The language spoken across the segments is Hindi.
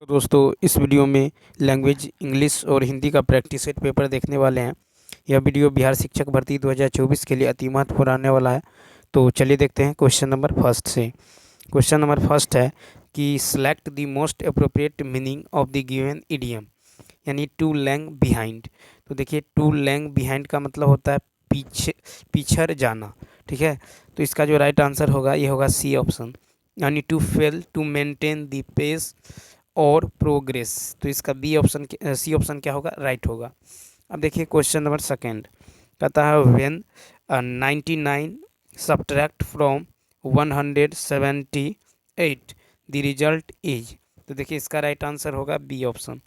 तो दोस्तों इस वीडियो में लैंग्वेज इंग्लिश और हिंदी का प्रैक्टिस सेट पेपर देखने वाले हैं। यह वीडियो बिहार शिक्षक भर्ती 2024 के लिए अति महत्वपूर्ण आने वाला है। तो चलिए देखते हैं क्वेश्चन नंबर फर्स्ट से। क्वेश्चन नंबर फर्स्ट है कि select the most appropriate meaning of the given idiom, यानी टू लैंग बिहाइंड। तो देखिए टू लैंग बिहाइंड का मतलब होता है पीछे, पिछड़ जाना। ठीक है, तो इसका जो राइट आंसर होगा ये होगा सी ऑप्शन, यानी to fail to maintain the pace और प्रोग्रेस। तो इसका बी ऑप्शन सी ऑप्शन क्या होगा, राइट होगा। अब देखिए क्वेश्चन नंबर सेकेंड कहता है when 99 subtract from 178 the result is. तो देखिए इसका राइट आंसर होगा बी ऑप्शन,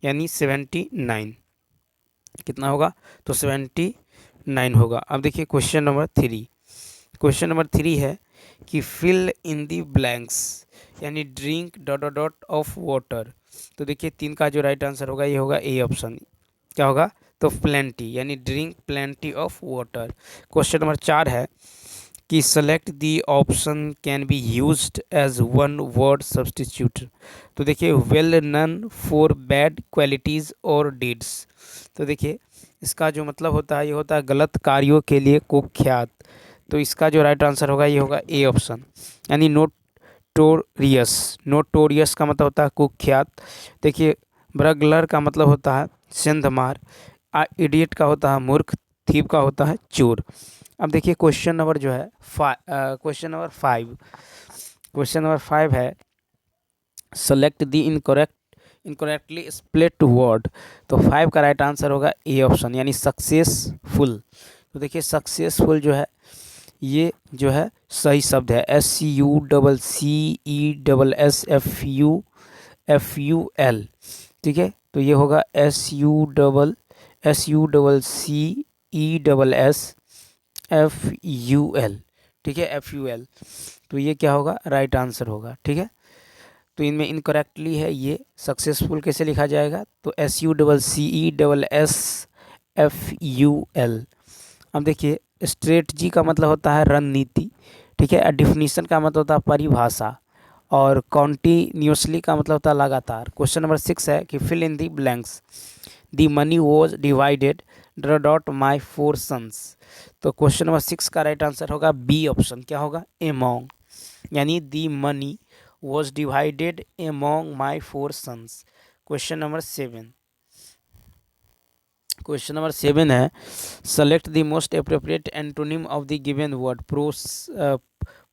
यानी 79। कितना होगा, तो 79 होगा। अब देखिए question number three. Question number three है कि फिल इन दी ब्लैंक्स, यानी drink dot dot dot of water. तो देखिए तीन का जो राइट आंसर होगा ये होगा ए ऑप्शन। क्या होगा, तो प्लेंटी, यानी drink plenty of water. Question number चार है कि select the option can be used as one word substitute. तो देखिए well known for bad qualities और डीड्स। तो देखिए इसका जो मतलब होता है ये होता है गलत कार्यों के लिए कुख्यात। तो इसका जो राइट आंसर होगा ये होगा ए ऑप्शन, यानी नोटोरियस। नोटोरियस का मतलब होता है कुख्यात। देखिए ब्रगलर का मतलब होता है सेंधमार, इडियट का होता है मूर्ख, थीप का होता है चोर। अब देखिए क्वेश्चन नंबर जो है question number five. Question number five है select the incorrectly split word. तो फाइव का राइट आंसर होगा ए ऑप्शन, यानी सक्सेसफुल। तो देखिए सक्सेसफुल जो है ये जो है सही शब्द है, SUCCESSFUL। ठीक है, तो ये होगा SUCCESSFUL। ठीक है, FUL। तो ये क्या होगा, राइट आंसर होगा। ठीक है, तो इनमें इनकरेक्टली है ये सक्सेसफुल कैसे लिखा जाएगा, तो SUCCESSFUL। अब देखिए स्ट्रेटजी का मतलब होता है रणनीति। ठीक है, डिफिनीशन का मतलब होता है परिभाषा, और कॉन्टीन्यूसली का मतलब होता है लगातार। क्वेश्चन नंबर सिक्स है कि fill in the blanks, the money was divided dot my four sons. तो क्वेश्चन नंबर सिक्स का राइट आंसर होगा बी ऑप्शन। क्या होगा, एमोंग, यानी the money was divided among my four sons. Question number seven. Question number seven है select the most appropriate antonym of the given word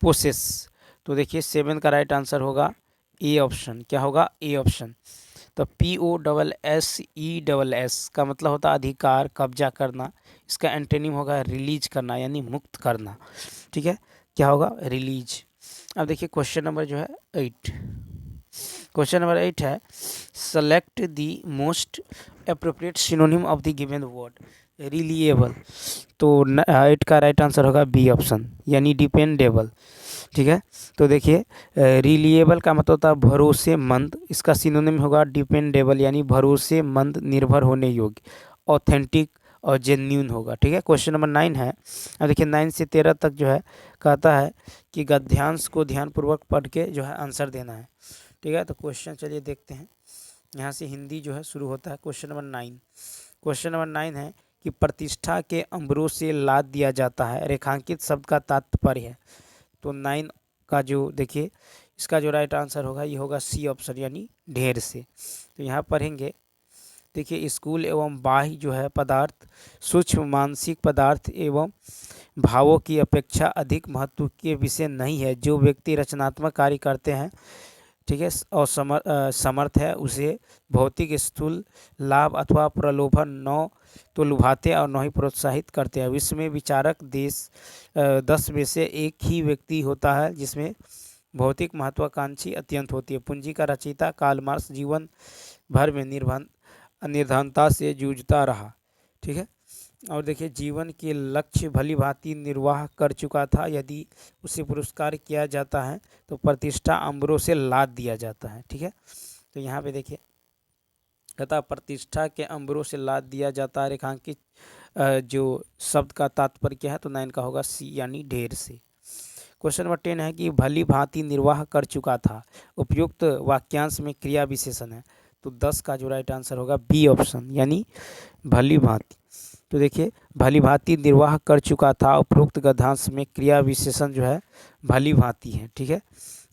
process. तो देखिए सेवन का राइट आंसर होगा ए ऑप्शन। क्या होगा, ए ऑप्शन। तो POSSESS का मतलब होता है अधिकार, कब्जा करना। इसका एंटोनिम होगा रिलीज करना, यानी मुक्त करना। ठीक है, क्या होगा, रिलीज। अब देखिए क्वेश्चन नंबर जो है एट। क्वेश्चन नंबर एट है select the most appropriate synonym of the given word reliable. तो एट का राइट आंसर होगा बी ऑप्शन, यानी डिपेंडेबल। ठीक है, तो देखिए रिलिएबल का मतलब होता है भरोसेमंद। इसका सिनोनिम होगा डिपेंडेबल, यानी भरोसेमंद, निर्भर होने योग्य, ऑथेंटिक और जेन्यून होगा। ठीक है, क्वेश्चन नंबर नाइन है। अब देखिए 9 से 13 तक जो है कहता है कि गद्यांश को ध्यानपूर्वक पढ़ के जो है आंसर देना है। ठीक है, तो क्वेश्चन चलिए देखते हैं। यहाँ से हिंदी जो है शुरू होता है। Question number nine. Question number nine है कि प्रतिष्ठा के अंबरों से लाद दिया जाता है, रेखांकित शब्द का तात्पर्य है। तो नाइन का जो देखिए इसका जो राइट आंसर होगा ये होगा सी ऑप्शन, यानी ढेर से। तो यहाँ पढ़ेंगे, देखिए स्कूल एवं बाह्य जो है पदार्थ सूक्ष्म मानसिक पदार्थ एवं भावों की अपेक्षा अधिक महत्व के विषय नहीं है। जो व्यक्ति रचनात्मक कार्य करते हैं, ठीक है, और समर्थ है, उसे भौतिक स्थूल लाभ अथवा प्रलोभन न तो लुभाते और न ही प्रोत्साहित करते हैं। विश्व में विचारक 10 में से एक ही व्यक्ति होता है जिसमें भौतिक महत्वाकांक्षी अत्यंत होती है। पूंजी का रचयिता कार्ल मार्क्स जीवन भर में निर्धनता से जूझता रहा। ठीक है, और देखिए जीवन के लक्ष्य भली भांति निर्वाह कर चुका था। यदि उसे पुरस्कार किया जाता है तो प्रतिष्ठा अंबरों से लाद दिया जाता है। ठीक है, तो यहाँ पे देखिए कहता प्रतिष्ठा के अंबरों से लाद दिया जाता है, रेखांकित जो शब्द का तात्पर्य क्या है, तो नाइन का होगा सी, यानी ढेर से। क्वेश्चन नंबर 10 है कि भली भांति निर्वाह कर चुका था, उपयुक्त वाक्यांश में क्रिया विशेषण है। तो 10 का जो राइट आंसर होगा बी ऑप्शन, यानी भली भांति। तो देखिए, भली भांति निर्वाह कर चुका था, उपरोक्त गद्यांश में क्रिया विशेषण जो है भली भांति है। ठीक है,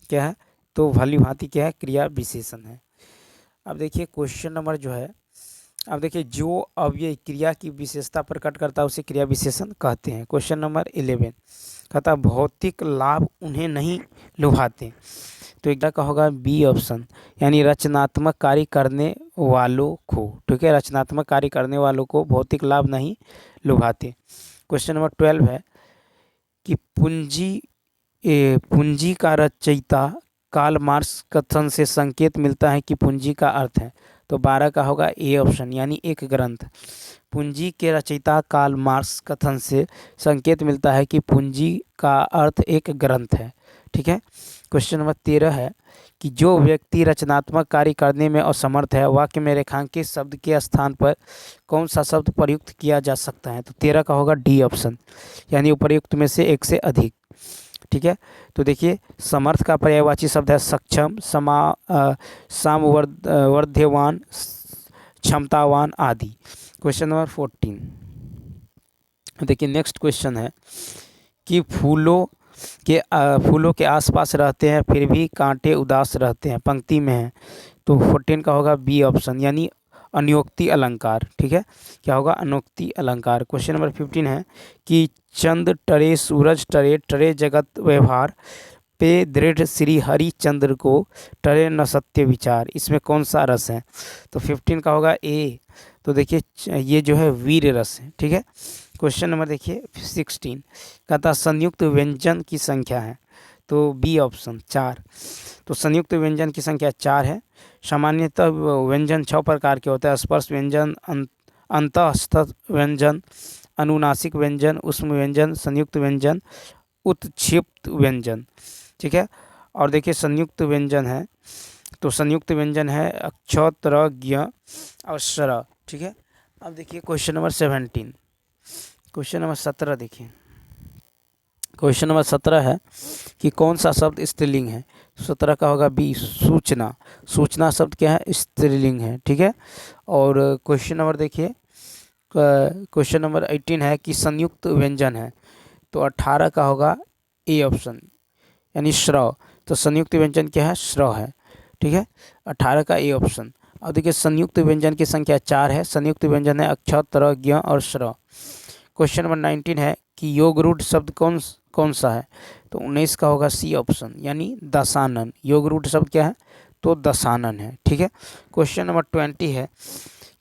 क्या है? तो भली भांति क्या है? क्रिया विशेषण है। अब देखिए क्वेश्चन नंबर जो है, अब देखिए जो अव्यय क्रिया की विशेषता प्रकट करता है उसे क्रिया विशेषण कहते हैं। क्वेश्चन नंबर 11 कहता है भौतिक लाभ उन्हें नहीं लुभाते। तो एक का होगा बी ऑप्शन, यानी रचनात्मक कार्य करने वालों को। ठीक है, रचनात्मक कार्य करने वालों को भौतिक लाभ नहीं लुभाते। क्वेश्चन नंबर 12 है कि पूंजी का रचयिता कार्ल मार्क्स कथन से संकेत मिलता है कि पूंजी का अर्थ है। तो 12 का होगा ए ऑप्शन, यानी एक ग्रंथ। पूंजी के रचयिता कार्ल मार्क्स कथन से संकेत मिलता है कि पूंजी का अर्थ एक ग्रंथ है। ठीक है। क्वेश्चन नंबर 13 है कि जो व्यक्ति रचनात्मक कार्य करने में असमर्थ है, वाक्य में रेखांकित शब्द के स्थान पर कौन सा शब्द प्रयुक्त किया जा सकता है। तो 13 का होगा डी ऑप्शन, यानी उपर्युक्त में से एक से अधिक। ठीक है, तो देखिए समर्थ का पर्यायवाची शब्द है सक्षम, सामवर्ध्यवान, क्षमतावान आदि। क्वेश्चन नंबर 14 देखिए, नेक्स्ट क्वेश्चन है कि फूलों के आसपास रहते हैं फिर भी कांटे उदास रहते हैं, पंक्ति में है। तो 14 का होगा बी ऑप्शन, यानी अनियोक्ति अलंकार। ठीक है, क्या होगा? अनोक्ति अलंकार। क्वेश्चन नंबर 15 है कि चंद टरे सूरज टरे, टरे जगत व्यवहार पे दृढ़ श्री हरिचंद्र को टरे न सत्य विचार, इसमें कौन सा रस है? तो 15 का होगा ए। तो देखिए ये जो है वीर रस है। ठीक है। क्वेश्चन नंबर देखिए 16 कहता संयुक्त व्यंजन की संख्या है। तो बी ऑप्शन 4। तो संयुक्त व्यंजन की संख्या 4 है। सामान्यतः व्यंजन 6 प्रकार के होते हैं: स्पर्श व्यंजन, अंतःस्थ व्यंजन, अनुनासिक व्यंजन, ऊष्म व्यंजन, संयुक्त व्यंजन, उत्क्षिप्त व्यंजन। ठीक है। और देखिए संयुक्त व्यंजन है, तो संयुक्त व्यंजन है अक्ष, त्र, ज्ञ और स्र। ठीक है। अब देखिए क्वेश्चन नंबर 17, क्वेश्चन नंबर 17 देखिए, क्वेश्चन नंबर 17 है कि कौन सा शब्द स्त्रीलिंग है। 17 का होगा बी सूचना। सूचना शब्द क्या है? स्त्रीलिंग है। ठीक है। और क्वेश्चन नंबर देखिए, क्वेश्चन नंबर 18 है कि संयुक्त व्यंजन है। तो 18 का होगा ए ऑप्शन, यानी श्रव। तो संयुक्त व्यंजन क्या है? श्रव है। ठीक है, 18 का ए ऑप्शन। अब देखिए संयुक्त व्यंजन की संख्या 4 है। संयुक्त व्यंजन है अक्ष, त्र, ज्ञ और श्रव। क्वेश्चन नंबर 19 है कि योग रूढ़ शब्द कौन सा है। तो 19 का होगा सी ऑप्शन, यानी दशानन। योग रूढ़ शब्द क्या है? तो दशानन है। ठीक है। क्वेश्चन नंबर 20 है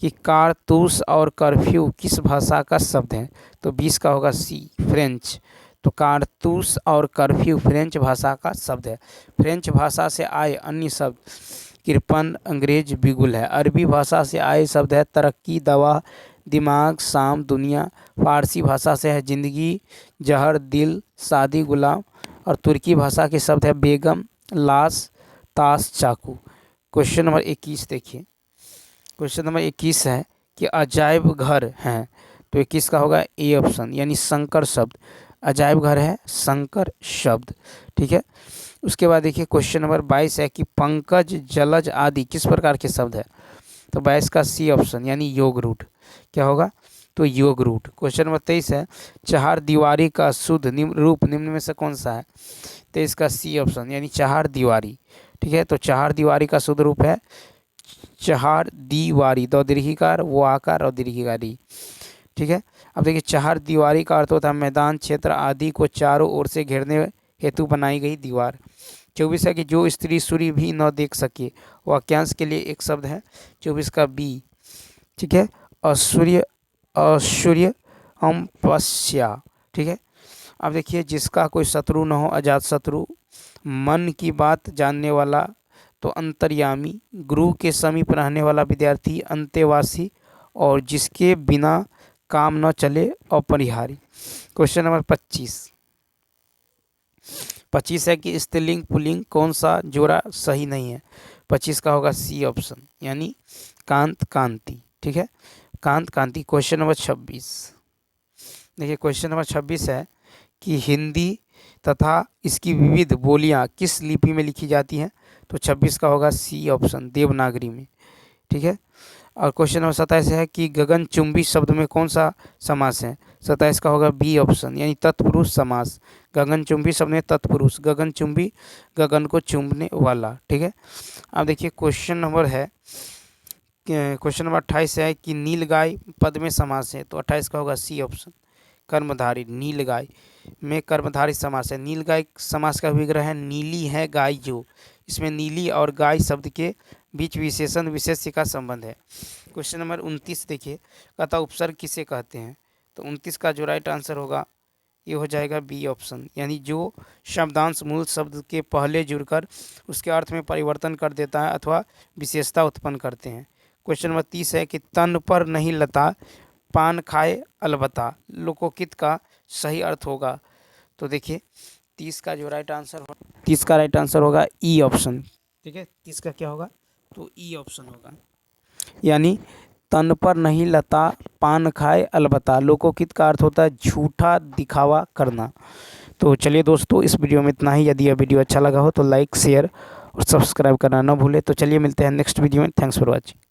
कि कारतूस और कर्फ्यू किस भाषा का शब्द है। तो 20 का होगा सी फ्रेंच। तो कारतूस और कर्फ्यू फ्रेंच भाषा का शब्द है। फ्रेंच भाषा से आए अन्य शब्द कृपन, अंग्रेज, बिगुल है। अरबी भाषा से आए शब्द है तरक्की, दवा, दिमाग, शाम, दुनिया। फारसी भाषा से है जिंदगी, जहर, दिल, शादी, गुलाम। और तुर्की भाषा के शब्द है बेगम, लाश, ताश, चाकू। क्वेश्चन नंबर 21 देखिए, क्वेश्चन नंबर 21 है कि अजायब घर हैं। तो 21 का होगा ए ऑप्शन, यानी संकर शब्द। अजायब घर है संकर शब्द। ठीक है। उसके बाद देखिए क्वेश्चन नंबर 22 है कि पंकज, जलज आदि किस प्रकार के शब्द है। तो 22 का सी ऑप्शन, यानी योग रूढ़। क्या होगा? तो योग रूढ़। क्वेश्चन नंबर 23 है चार दीवारी का शुद्ध रूप निम्न में से कौन सा है। 23 का सी ऑप्शन, यानी चार दीवारी। ठीक है। तो चार दीवारी का शुद्ध रूप है चार दीवारी, दो दीर्घिकार, वो आकार और दीर्घिकारी। ठीक है। अब देखिए चार दीवारी का अर्थ होता है मैदान, क्षेत्र आदि को चारों ओर से घेरने हेतु बनाई गई दीवार। 24 है कि जो स्त्री सूर्य भी न देख सके, वाक्यांश के लिए एक शब्द है। 24 का बी। ठीक है। असूर्य, असूर्य अम्पस्या। ठीक है। अब देखिए जिसका कोई शत्रु न हो, अजात शत्रु। मन की बात जानने वाला, तो अंतर्यामी। गुरु के समीप रहने वाला विद्यार्थी, अंतेवासी। और जिसके बिना काम न चले, अपरिहारी। क्वेश्चन नंबर 25 है कि स्त्रीलिंग पुल्लिंग कौन सा जोड़ा सही नहीं है। 25 का होगा सी ऑप्शन, यानी कांत, कांति। ठीक है, कांत, कांति। क्वेश्चन नंबर 26 देखिए, क्वेश्चन नंबर 26 है कि हिंदी तथा इसकी विविध बोलियां किस लिपि में लिखी जाती हैं? तो 26 का होगा सी ऑप्शन, देवनागरी में। ठीक है। और क्वेश्चन नंबर 27 है कि गगनचुंबी शब्द में कौन सा समास है? 27 का होगा बी ऑप्शन, यानी तत्पुरुष समास। गगनचुंबी शब्द में तत्पुरुष, गगनचुंबी गगन को चूमने वाला। ठीक है। अब देखिए क्वेश्चन नंबर 28 है कि नीलगाय पद में समास है, तो 28 का होगा सी ऑप्शन, कर्मधारी। नीलगाय में कर्मधारी समास है। नीलगाय समास का विग्रह है नीली है गाय जो, इसमें नीली और गाय शब्द के बीच विशेषण विशेष्य का संबंध है। क्वेश्चन नंबर 29 देखिए, कहता उपसर्ग किसे कहते हैं? तो 29 का जो राइट आंसर होगा ये हो जाएगा बी ऑप्शन, यानी जो शब्दांश मूल शब्द के पहले जुड़कर उसके अर्थ में परिवर्तन कर देता है अथवा विशेषता उत्पन्न करते हैं। क्वेश्चन नंबर 30 है कि तन पर नहीं लता पान खाए अलबत्ता, लोकोकित का सही अर्थ होगा? तो देखिए 30 का राइट आंसर होगा ई ऑप्शन। ठीक है, 30 का क्या होगा? तो ई ऑप्शन होगा, यानी तन पर नहीं लता पान खाए अलबत्ता, लोकोकित का अर्थ होता है झूठा दिखावा करना। तो चलिए दोस्तों, इस वीडियो में इतना ही। यदि यह वीडियो अच्छा लगा हो तो लाइक शेयर और सब्सक्राइब करना ना भूले। तो चलिए मिलते हैं नेक्स्ट वीडियो में। Thanks for watching.